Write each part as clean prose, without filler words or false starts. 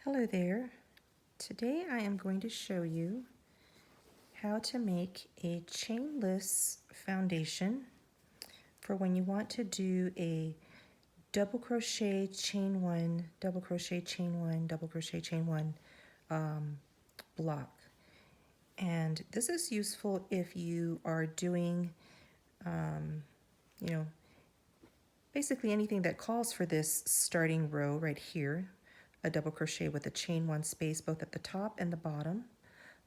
Hello there. Today I am going to show you how to make a chainless foundation for when you want to do a double crochet chain one, double crochet chain one, double crochet chain one block. And this is useful if you are doing, you know, basically anything that calls for this starting row right here, a double crochet with a chain one space both at the top and the bottom.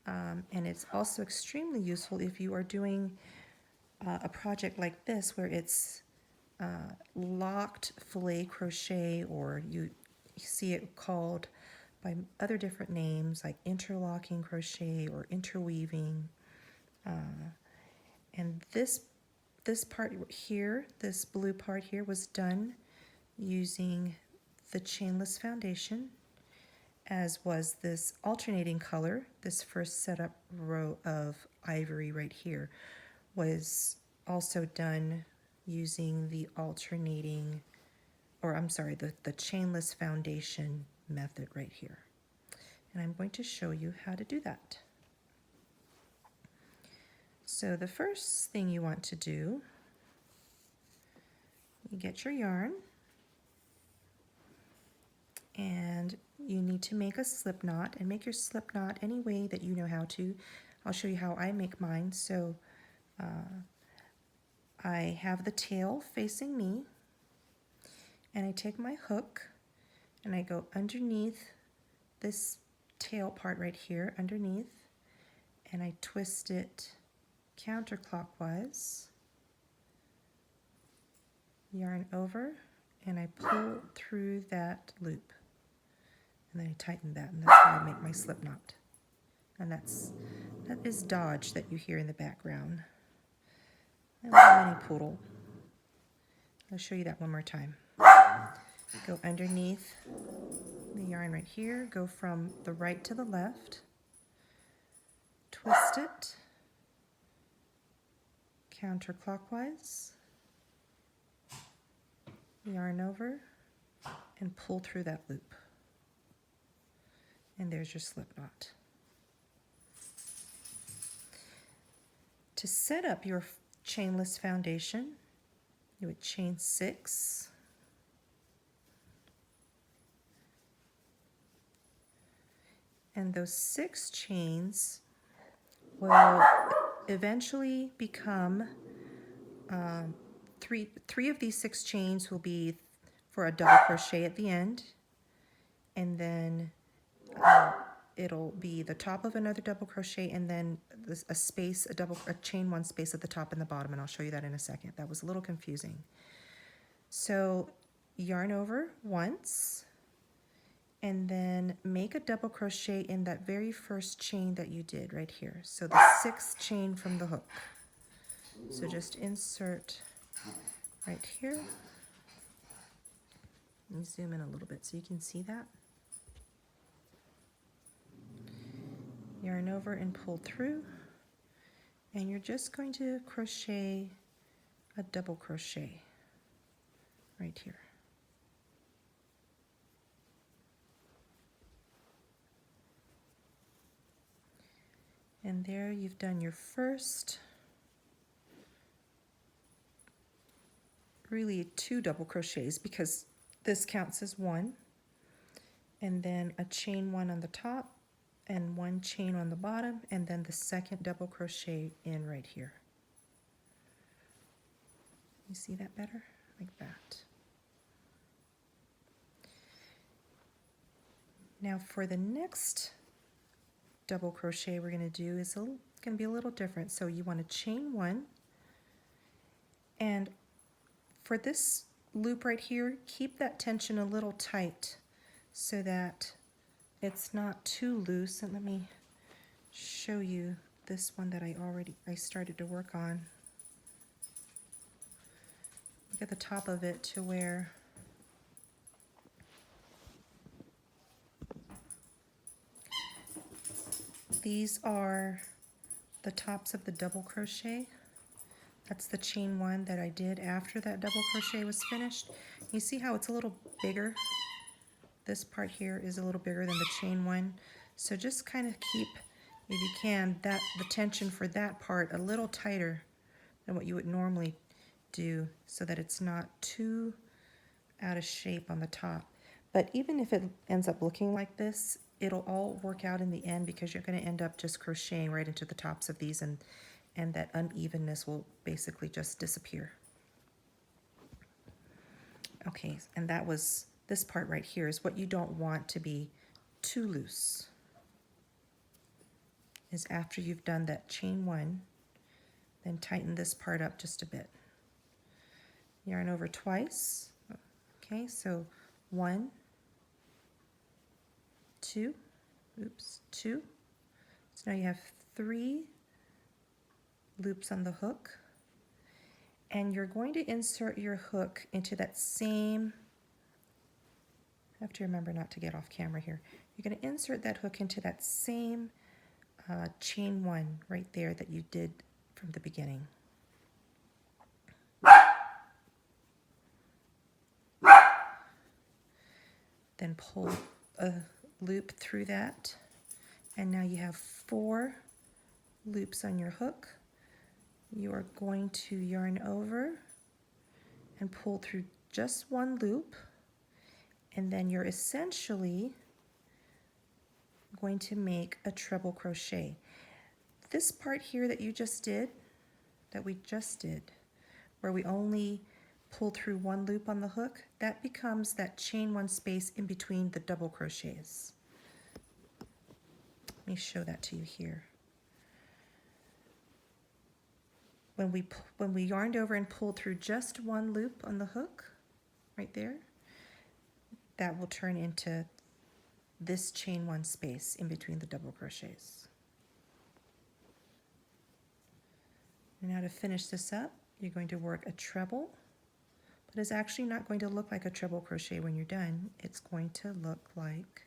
And it's also extremely useful if you are doing a project like this where it's locked filet crochet, or you see it called by other different names like interlocking crochet or interweaving. And this part here, this blue part here, was done using the chainless foundation, as was this alternating color. This first setup row of ivory right here was also done using the alternating, or I'm sorry, the chainless foundation method right here. And I'm going to show you how to do that. So the first thing you want to do, you get your yarn, and you need to make a slip knot, and make your slip knot any way that you know how to. I'll show you how I make mine. So I have the tail facing me, and I take my hook and I go underneath this tail part right here, underneath, and I twist it counterclockwise, yarn over, and I pull through that loop, and then I tighten that, and that's how I make my slip knot. And that is Dodge that you hear in the background. And a mini poodle. I'll show you that one more time. Go underneath the yarn right here, go from the right to the left, twist it counterclockwise, yarn over, and pull through that loop. And there's your slip knot. To set up your chainless foundation, you would chain 6, and those 6 chains will eventually become three of these 6 chains will be for a double crochet at the end, and then it'll be the top of another double crochet, and then a chain one space at the top and the bottom, and I'll show you that in a second. That was a little confusing. So yarn over once, and then make a double crochet in that very first chain that you did right here. So the 6th chain from the hook. So just insert right here. Let me zoom in a little bit so you can see that. Yarn over and pull through, and you're just going to crochet a double crochet right here. And there you've done your first, really 2 double crochets, because this counts as 1, and then a chain 1 on the top and 1 chain on the bottom, and then the 2nd double crochet in right here. You see that better? Like that. Now for the next double crochet we're going to do is going to be a little different. So you want to chain 1, and for this loop right here, keep that tension a little tight so that it's not too loose. And let me show you this one that I started to work on. Look at the top of it to where these are the tops of the double crochet. That's the chain 1 that I did after that double crochet was finished. You see how it's a little bigger This part here is a little bigger than the chain one. So just kind of keep, if you can, the tension for that part a little tighter than what you would normally do so that it's not too out of shape on the top. But even if it ends up looking like this, it'll all work out in the end because you're going to end up just crocheting right into the tops of these, and that unevenness will basically just disappear. Okay, and that was this part right here is what you don't want to be too loose. Is after you've done that chain one, then tighten this part up just a bit. Yarn over twice. Okay, so 1, 2, oops, 2. So now you have 3 loops on the hook, and you're going to insert your hook into that same, I have to remember not to get off camera here. You're going to insert that hook into that same chain one right there that you did from the beginning. Then pull a loop through that, and now you have 4 loops on your hook. You are going to yarn over and pull through just 1 loop, and then you're essentially going to make a treble crochet. This part here that you just did, that we just did, where we only pull through 1 loop on the hook, that becomes that chain 1 space in between the double crochets. Let me show that to you here. When we yarned over and pulled through just 1 loop on the hook, right there, that will turn into this chain 1 space in between the double crochets. And now to finish this up, you're going to work a treble, but it's actually not going to look like a treble crochet when you're done. It's going to look like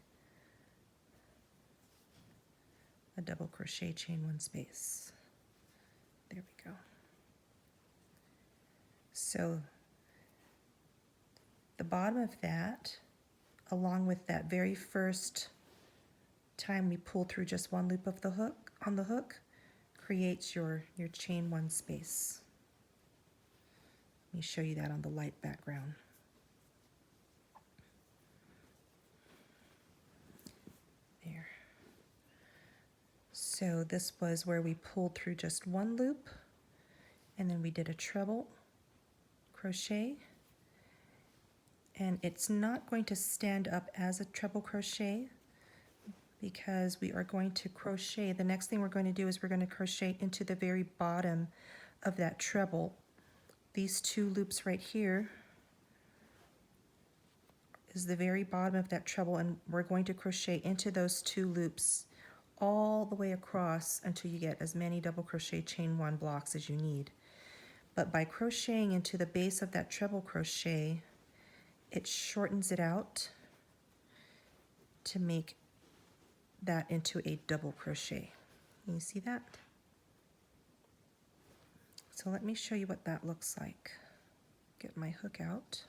a double crochet chain 1 space. There we go. So the bottom of that, along with that very first time we pull through just 1 loop of the hook on the hook, creates your chain 1 space. Let me show you that on the light background. There. So this was where we pulled through just 1 loop, and then we did a treble crochet, and it's not going to stand up as a treble crochet because we are going to crochet. The next thing we're going to do is we're going to crochet into the very bottom of that treble. These 2 loops right here is the very bottom of that treble, and we're going to crochet into those 2 loops all the way across until you get as many double crochet chain 1 blocks as you need. But by crocheting into the base of that treble crochet, it shortens it out to make that into a double crochet. Can you see that? So let me show you what that looks like. Get my hook out.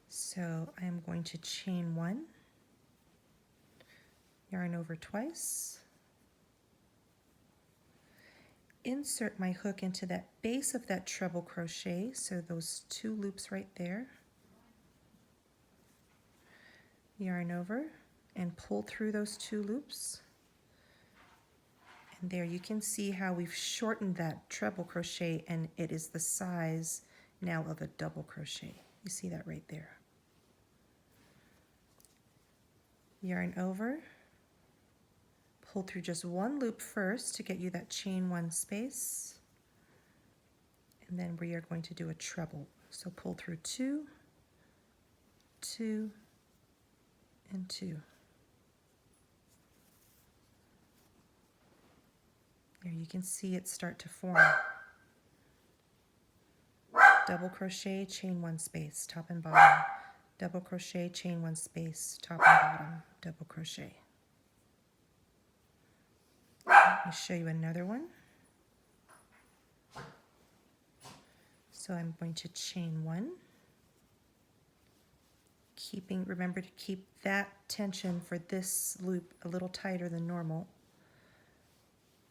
So I am going to chain 1, yarn over twice, insert my hook into that base of that treble crochet, so those 2 loops right there, yarn over and pull through those 2 loops, and there you can see how we've shortened that treble crochet, and it is the size now of a double crochet. You see that right there. Yarn over, pull through just 1 loop first to get you that chain 1 space, and then we are going to do a treble. So pull through 2, 2, and 2. There you can see it start to form. Double crochet, chain 1 space, top and bottom. Double crochet, chain 1 space, top and bottom, double crochet. Let me show you another one. So I'm going to chain 1, remember to keep that tension for this loop a little tighter than normal.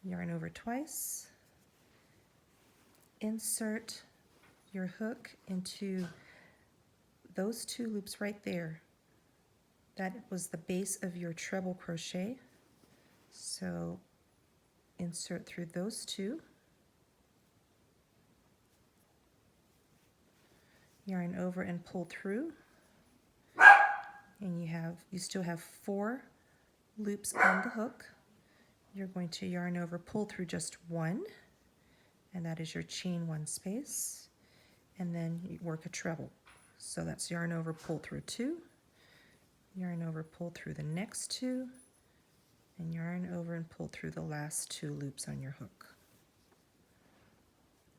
Yarn over twice, insert your hook into those 2 loops right there. That was the base of your treble crochet. So insert through those 2. Yarn over and pull through. And you still have 4 loops on the hook. You're going to yarn over, pull through just 1, and that is your chain 1 space. And then you work a treble. So that's yarn over, pull through 2, yarn over, pull through the next 2, and yarn over and pull through the last 2 loops on your hook.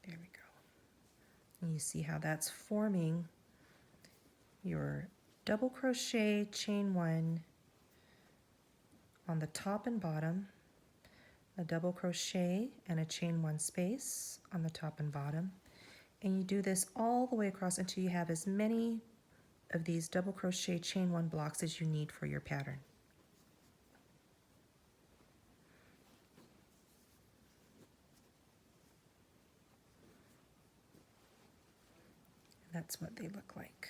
There we go. And you see how that's forming your double crochet, chain 1 on the top and bottom, a double crochet and a chain 1 space on the top and bottom. And you do this all the way across until you have as many of these double crochet chain 1 blocks as you need for your pattern. That's what they look like.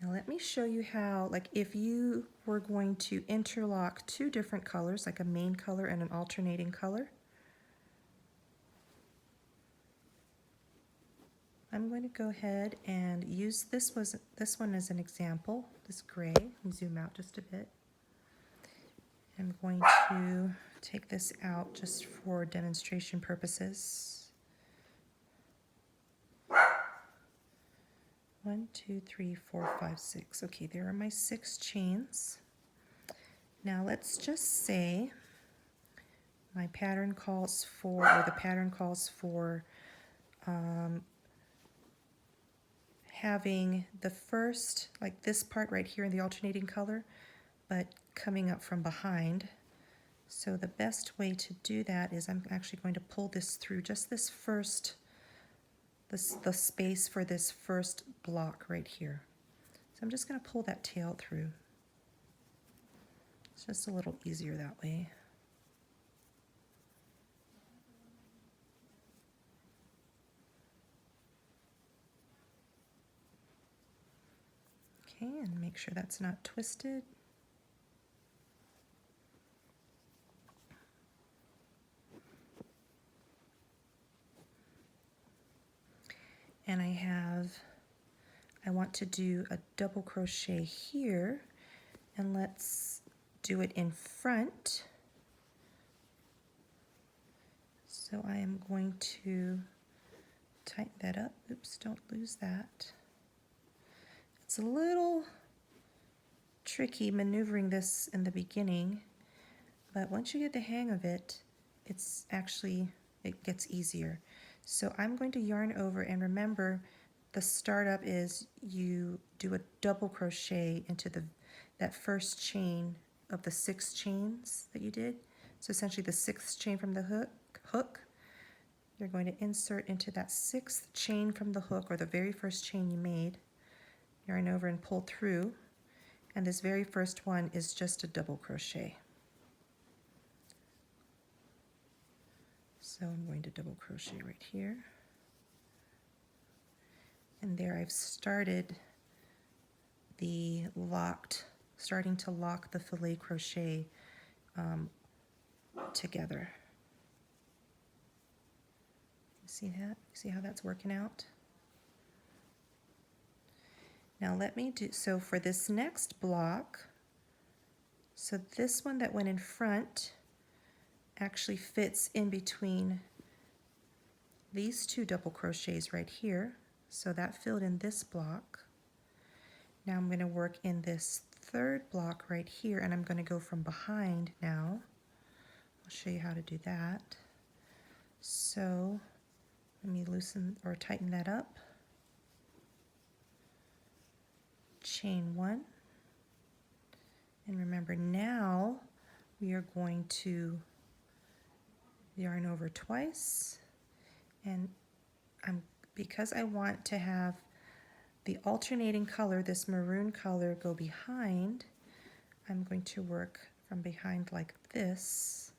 Now let me show you how, like if you were going to interlock 2 different colors, like a main color and an alternating color, I'm going to go ahead and use this one as an example, this gray. Let me zoom out just a bit. I'm going to take this out just for demonstration purposes. 1, 2, 3, 4, 5, 6. Okay, there are my 6 chains. Now let's just say my pattern calls for, or the pattern calls for having the first, like this part right here in the alternating color, but coming up from behind. So the best way to do that is I'm actually going to pull this through just this first, the space for this first block right here. So I'm just going to pull that tail through. It's just a little easier that way. Okay, and make sure that's not twisted. And I want to do a double crochet here, and let's do it in front. So I am going to tighten that up. Oops, don't lose that. It's a little tricky maneuvering this in the beginning, but once you get the hang of it, it gets easier. So I'm going to yarn over, and remember the startup is you do a double crochet into that first chain of the 6 chains that you did. So essentially the 6th chain from the hook, you're going to insert into that 6th chain from the hook, or the very first chain you made, yarn over and pull through, and this very first one is just a double crochet. So I'm going to double crochet right here. And there I've started starting to lock the filet crochet together. See that? See how that's working out? Now let me do, so for this next block, so this one that went in front actually fits in between these 2 double crochets right here. So that filled in this block. Now I'm going to work in this 3rd block right here, and I'm going to go from behind now. I'll show you how to do that. So let me loosen or tighten that up. Chain 1. And remember, now we are going to yarn over twice and because I want to have the alternating color, this maroon color, go behind, I'm going to work from behind like this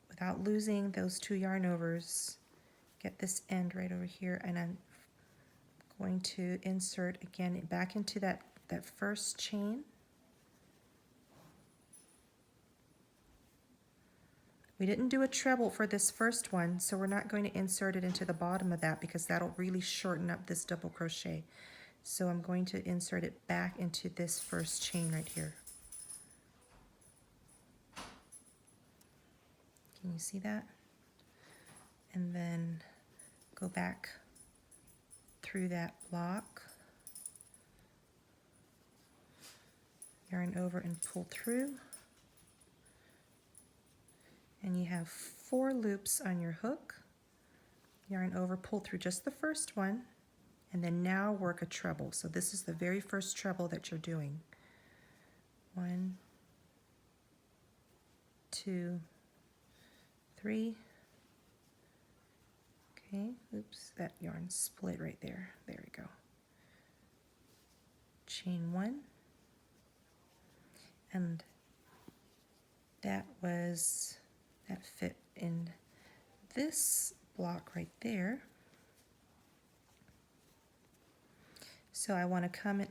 without losing those 2 yarn overs. Get this end right over here, and I'm going to insert again back into that first chain. We didn't do a treble for this first one, so we're not going to insert it into the bottom of that because that'll really shorten up this double crochet. So I'm going to insert it back into this first chain right here. Can you see that? And then go back through that block, yarn over and pull through. And you have 4 loops on your hook. Yarn over, pull through just the first one, and then now work a treble. So this is the very first treble that you're doing. 1, 2, 3. Okay, oops, that yarn split right there. There we go. Chain 1. And that fit in this block right there. So I want to come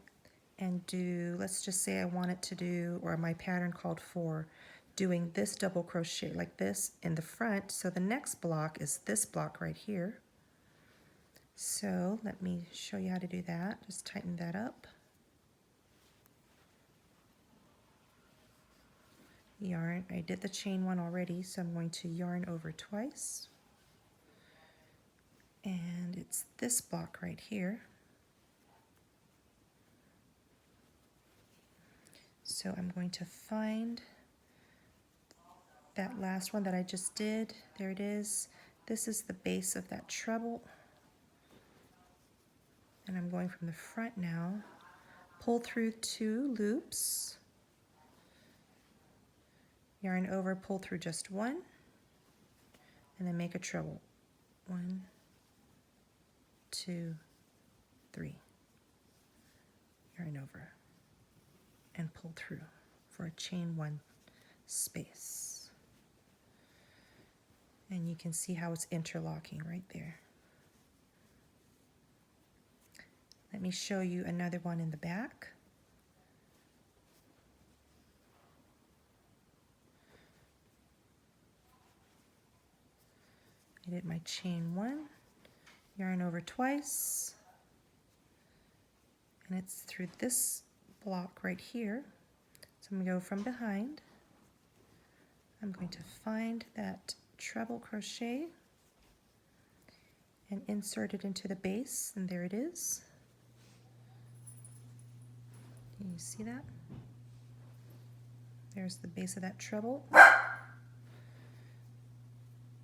and do, let's just say I want it to do, or my pattern called for doing this double crochet like this in the front. So the next block is this block right here. So let me show you how to do that. Just tighten that up. Yarn, I did the chain 1 already, so I'm going to yarn over twice. And it's this block right here. So I'm going to find that last one that I just did. There it is. This is the base of that treble. And I'm going from the front now. Pull through 2 loops. Yarn over, pull through just 1, and then make a treble. 1, 2, 3. Yarn over and pull through for a chain 1 space. And you can see how it's interlocking right there. Let me show you another one in the back. I did my chain 1, yarn over twice, and it's through this block right here. So I'm going to go from behind. I'm going to find that treble crochet and insert it into the base, and there it is. Can you see that? There's the base of that treble.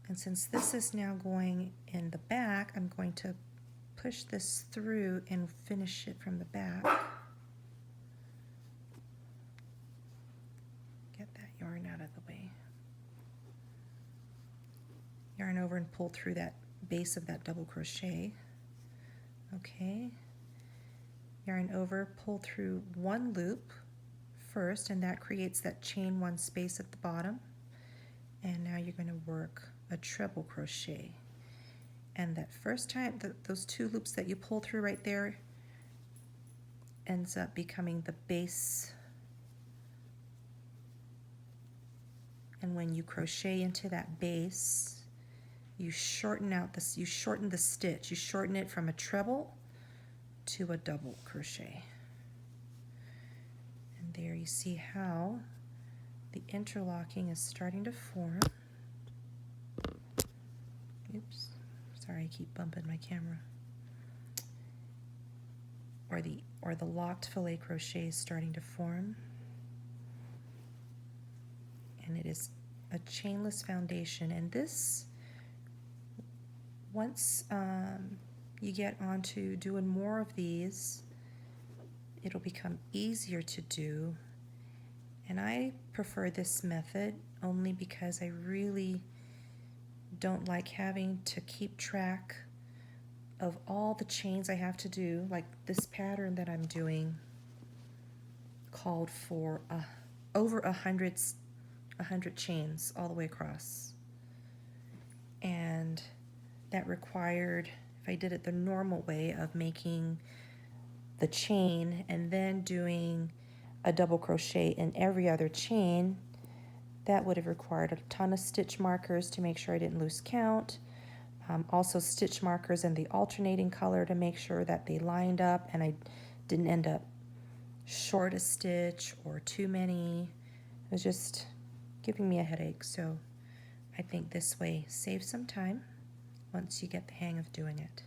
And since this is now going in the back, I'm going to push this through and finish it from the back. Get that yarn out of the way. Yarn over and pull through that base of that double crochet. Okay. Yarn over, pull through 1 loop first, and that creates that chain 1 space at the bottom. And now you're going to work a treble crochet, and that first time those 2 loops that you pull through right there ends up becoming the base, and when you crochet into that base, you shorten out this, you shorten the stitch, you shorten it from a treble to a double crochet. And there you see how the interlocking is starting to form. Oops, sorry, I keep bumping my camera. Or the locked filet crochet is starting to form. And it is a chainless foundation. And this, once you get onto doing more of these, it'll become easier to do. And I prefer this method only because I really don't like having to keep track of all the chains I have to do. Like this pattern that I'm doing called for over 100 chains all the way across. And that required, if I did it the normal way of making the chain and then doing a double crochet in every other chain, that would have required a ton of stitch markers to make sure I didn't lose count. Also stitch markers in the alternating color to make sure that they lined up and I didn't end up short a stitch or too many. It was just giving me a headache, so I think this way saves some time once you get the hang of doing it.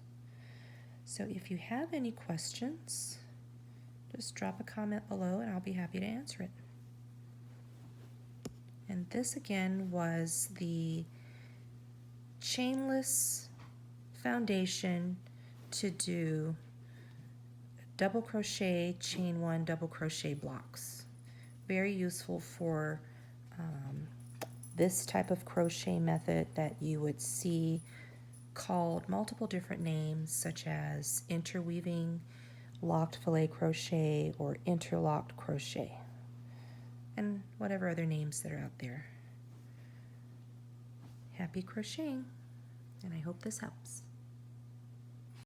So if you have any questions, just drop a comment below and I'll be happy to answer it. And this again was the chainless foundation to do double crochet, chain one, double crochet blocks. Very useful for this type of crochet method that you would see called multiple different names, such as interweaving, locked filet crochet, or interlocked crochet, and whatever other names that are out there. Happy crocheting, and I hope this helps.